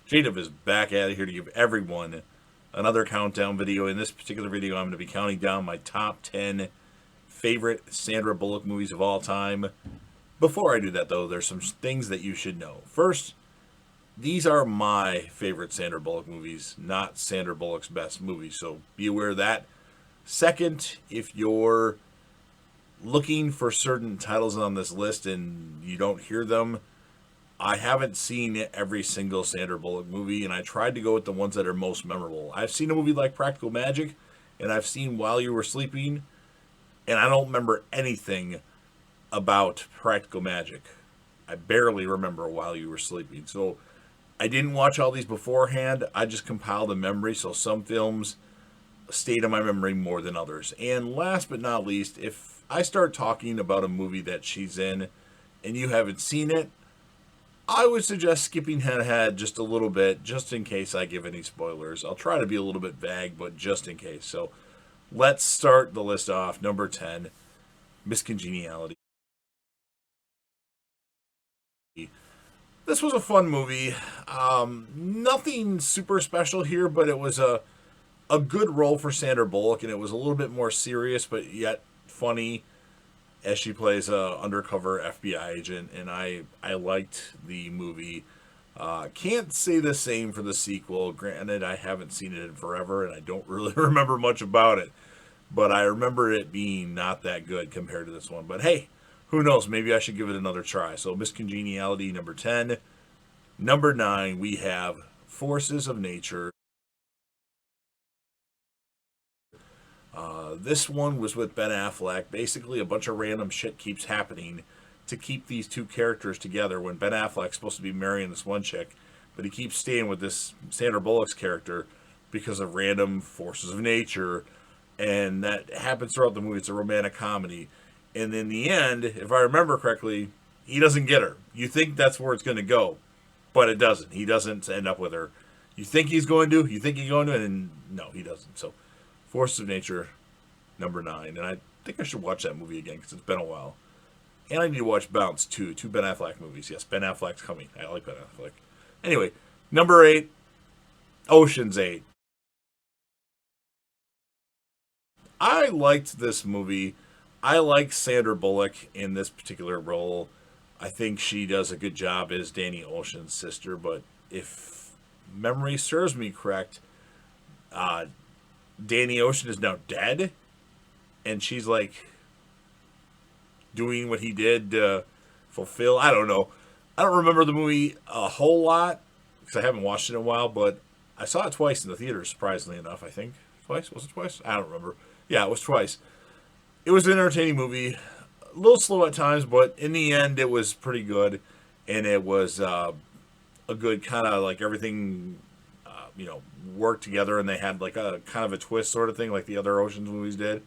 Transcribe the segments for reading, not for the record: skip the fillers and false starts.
Jacob is back at it here to give everyone another countdown video. In this particular video, I'm going to be counting down my top 10 favorite Sandra Bullock movies of all time. Before I do that, though, there's some things that you should know. First, these are my favorite Sandra Bullock movies, not Sandra Bullock's best movies, so be aware of that. Second, if you're looking for certain titles on this list and you don't hear them, I haven't seen every single Sandra Bullock movie, and I tried to go with the ones that are most memorable. I've seen a movie like Practical Magic, and I've seen While You Were Sleeping, and I don't remember anything about Practical Magic. I barely remember While You Were Sleeping. So I didn't watch all these beforehand. I just compiled a memory, so some films stayed in my memory more than others. And last but not least, if I start talking about a movie that she's in and you haven't seen it, I would suggest skipping ahead just a little bit, just in case I give any spoilers. I'll try to be a little bit vague, but just in case. So let's start the list off. Number 10, Miss Congeniality. This was a fun movie. Nothing super special here, but it was a good role for Sandra Bullock, and it was a little bit more serious, but yet funny, as she plays a undercover FBI agent, and I liked the movie. Can't say the same for the sequel. Granted, I haven't seen it in forever, and I don't really remember much about it. But I remember it being not that good compared to this one. But hey, who knows? Maybe I should give it another try. So Miss Congeniality, number 10. Number 9, we have Forces of Nature. This one was with Ben Affleck. Basically, a bunch of random shit keeps happening to keep these two characters together when Ben Affleck's supposed to be marrying this one chick, but he keeps staying with this Sandra Bullock's character because of random forces of nature, and that happens throughout the movie. It's a romantic comedy. And in the end, if I remember correctly, he doesn't get her. You think that's where it's going to go, but it doesn't. He doesn't end up with her. You think he's going to, and no, he doesn't. So, Forces of Nature, number 9, and I think I should watch that movie again because it's been a while. And I need to watch Bounce too. 2 Ben Affleck movies. Yes, Ben Affleck's coming. I like Ben Affleck. Anyway, number 8, Ocean's 8. I liked this movie. I like Sandra Bullock in this particular role. I think she does a good job as Danny Ocean's sister, but if memory serves me correct, Danny Ocean is now dead, and she's like doing what he did to fulfill. I don't know. I don't remember the movie a whole lot because I haven't watched it in a while, but I saw it twice in the theater, surprisingly enough, I think. Twice? Was it twice? I don't remember. Yeah, it was twice. It was an entertaining movie. A little slow at times, but in the end, it was pretty good. And it was a good kind of like everything, worked together, and they had like a kind of a twist sort of thing like the other Ocean's movies did.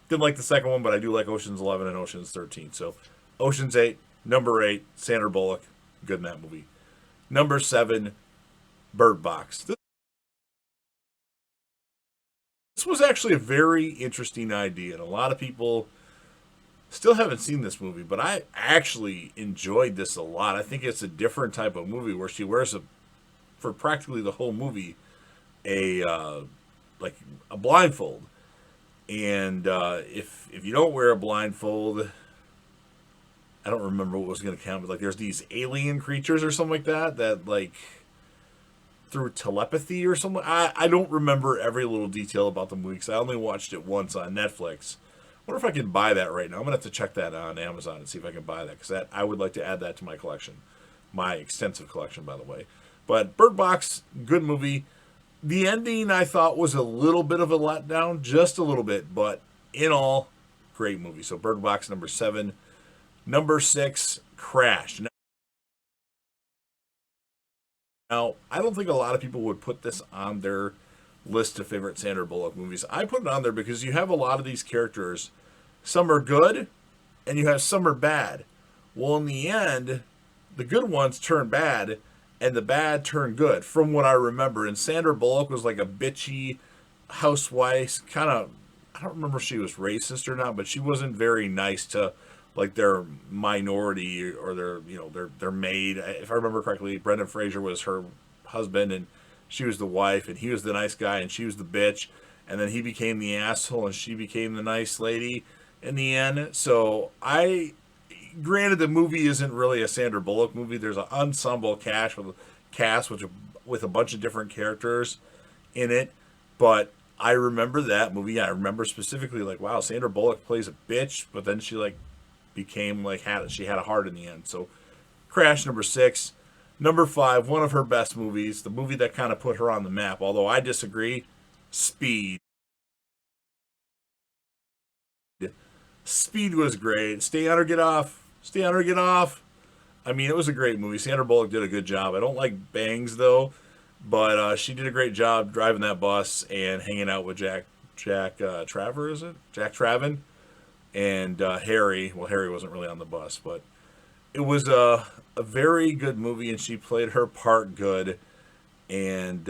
Didn't like the second one, but I do like Ocean's 11 and Ocean's 13. So, Ocean's 8, number 8, Sandra Bullock, good in that movie. Number 7, Bird Box. This was actually a very interesting idea, and a lot of people still haven't seen this movie, but I actually enjoyed this a lot. I think it's a different type of movie where she wears for practically the whole movie, a blindfold. And if you don't wear a blindfold, I don't remember what was going to count, but like there's these alien creatures or something like that like through telepathy or something. I don't remember every little detail about the movie because I only watched it once on Netflix. I wonder if I can buy that right now. I'm going to have to check that on Amazon and see if I can buy that because I would like to add that to my collection. My extensive collection, by the way. But Bird Box, good movie. The ending I thought was a little bit of a letdown, just a little bit, but in all, great movie. So Bird Box, number 7. Number 6, Crash. Now, I don't think a lot of people would put this on their list of favorite Sandra Bullock movies. I put it on there because you have a lot of these characters. Some are good, and you have some are bad. Well, in the end, the good ones turn bad, and the bad turn good, from what I remember. And Sandra Bullock was like a bitchy housewife, kind of, I don't remember if she was racist or not, but she wasn't very nice to like their minority or their maid. If I remember correctly, Brendan Fraser was her husband, and she was the wife, and he was the nice guy, and she was the bitch, and then he became the asshole, and she became the nice lady in the end. So granted, the movie isn't really a Sandra Bullock movie. There's an ensemble cast with a bunch of different characters in it, but I remember that movie. I remember specifically like, wow, Sandra Bullock plays a bitch, but then she like became like she had a heart in the end. So Crash, number 6. Number 5, one of her best movies, the movie that kind of put her on the map, although I disagree, Speed. Speed was great. Stay on or get off. Stay on or get off. I mean, it was a great movie. Sandra Bullock did a good job. I don't like bangs though, but she did a great job driving that bus and hanging out with Jack Traver, is it? Jack Traven and Harry. Well, Harry wasn't really on the bus, but it was a very good movie, and she played her part good. And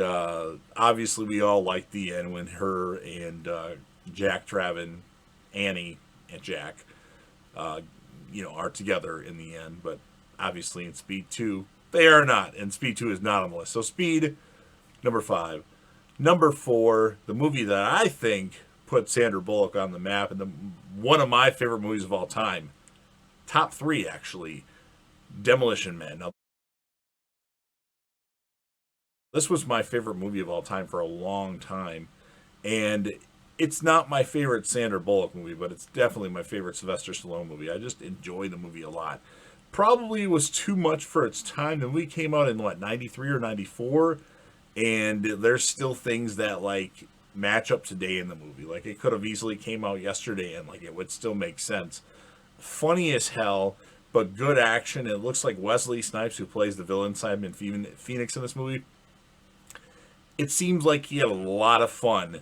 obviously, we all liked the end when her and Jack Traven, Annie, and Jack, are together in the end. But obviously, in Speed 2, they are not, and Speed 2 is not on the list. So Speed, number 5. Number 4, the movie that I think put Sandra Bullock on the map, and one of my favorite movies of all time. Top 3, actually. Demolition Man. Now, this was my favorite movie of all time for a long time. And it's not my favorite Sandra Bullock movie, but it's definitely my favorite Sylvester Stallone movie. I just enjoy the movie a lot. Probably was too much for its time. The movie came out in, 93 or 94? And there's still things that, match up today in the movie. Like, it could have easily came out yesterday and, it would still make sense. Funny as hell, but good action. It looks like Wesley Snipes, who plays the villain Simon Phoenix in this movie, it seems like he had a lot of fun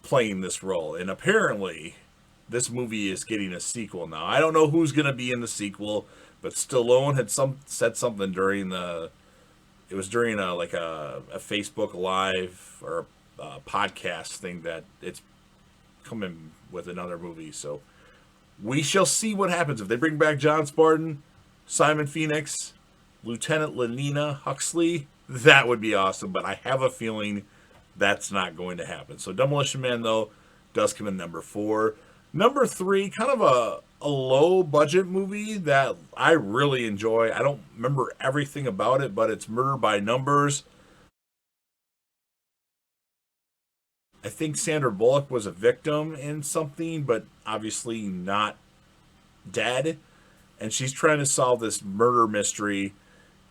playing this role. And apparently, this movie is getting a sequel now. I don't know who's going to be in the sequel, but Stallone had said something during a Facebook Live or a podcast thing that it's coming with another movie. So we shall see what happens. If they bring back John Spartan, Simon Phoenix, Lieutenant Lenina Huxley, that would be awesome. But I have a feeling that's not going to happen. So Demolition Man, though, does come in number 4. Number 3, kind of a low-budget movie that I really enjoy. I don't remember everything about it, but it's Murder by Numbers. I think Sandra Bullock was a victim in something, but obviously not dead. And she's trying to solve this murder mystery.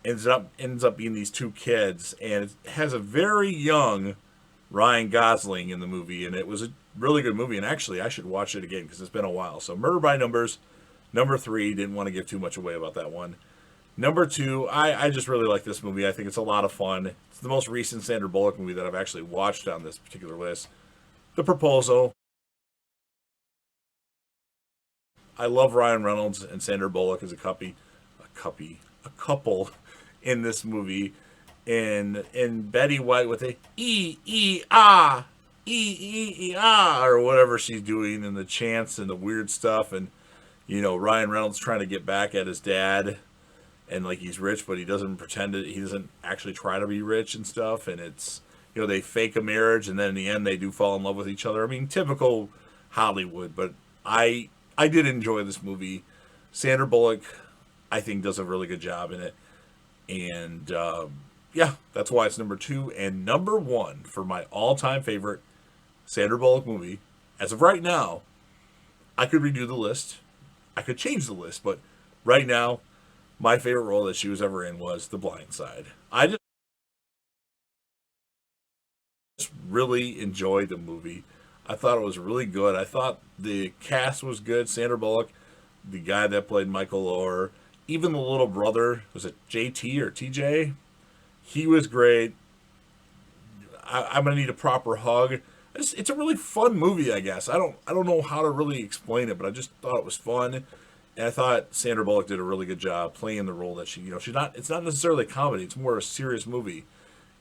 Ends up being these 2 kids, and it has a very young Ryan Gosling in the movie, and it was a really good movie. And actually, I should watch it again because it's been a while. So Murder by Numbers, number 3. Didn't want to give too much away about that one. Number 2, I just really like this movie. I think it's a lot of fun. It's the most recent Sandra Bullock movie that I've actually watched on this particular list. The Proposal. I love Ryan Reynolds and Sandra Bullock as a couple in this movie. And Betty White with a E-E-Ah, E-E-E-Ah, or whatever she's doing, and the chants and the weird stuff. And, Ryan Reynolds trying to get back at his dad. And he's rich, but he doesn't he doesn't actually try to be rich and stuff. And it's, they fake a marriage, and then in the end they do fall in love with each other. I mean, typical Hollywood, but I did enjoy this movie. Sandra Bullock, I think, does a really good job in it. And, that's why it's number 2. And number 1 for my all-time favorite Sandra Bullock movie, as of right now, I could redo the list. I could change the list, but right now, my favorite role that she was ever in was The Blind Side. I just really enjoyed the movie. I thought it was really good. I thought the cast was good. Sandra Bullock, the guy that played Michael Orr, even the little brother, was it JT or TJ? He was great. I'm gonna need a proper hug. It's a really fun movie, I guess. I don't know how to really explain it, but I just thought it was fun. And I thought Sandra Bullock did a really good job playing the role that it's not necessarily a comedy, it's more a serious movie.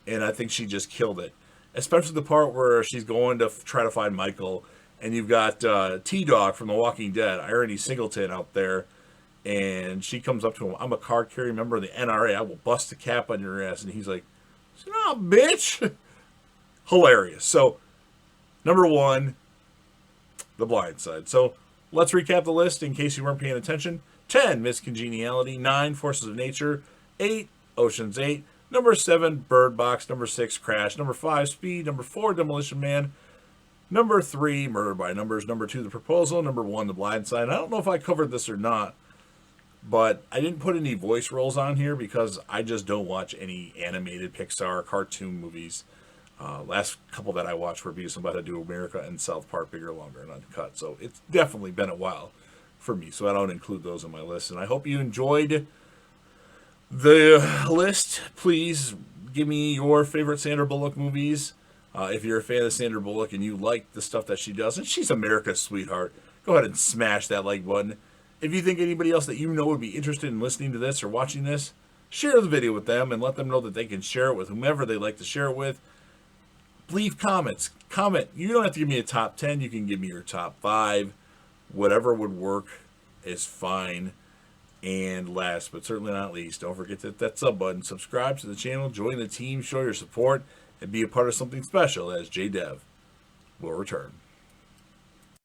And I think she just killed it. Especially the part where she's going to try to find Michael, and you've got T-Dog from The Walking Dead, Irony Singleton, out there, and she comes up to him, I'm a card carrying member of the NRA, I will bust a cap on your ass. And he's like, Nah, bitch. Hilarious. So, number 1, The Blind Side. So, let's recap the list in case you weren't paying attention. 10, Miss Congeniality. 9, Forces of Nature. 8, Ocean's 8. Number 7, Bird Box. Number 6, Crash. Number 5, Speed. Number 4, Demolition Man. Number 3, Murder by Numbers. Number 2, The Proposal. Number 1, The Blind Side. I don't know if I covered this or not, but I didn't put any voice roles on here because I just don't watch any animated Pixar cartoon movies. Last couple that I watched were Beavis and Butthead Do America and South Park Bigger, Longer, and Uncut. So it's definitely been a while for me, so I don't include those in my list. And I hope you enjoyed the list. Please give me your favorite Sandra Bullock movies. If you're a fan of Sandra Bullock and you like the stuff that she does, and she's America's sweetheart, go ahead and smash that like button. If you think anybody else that you know would be interested in listening to this or watching this, share the video with them and let them know that they can share it with whomever they like to share it with. Leave comments. Comment. You don't have to give me a top 10. You can give me your top 5. Whatever would work is fine. And last but certainly not least, don't forget to hit that sub button. Subscribe to the channel. Join the team. Show your support. And be a part of something special as JDev will return.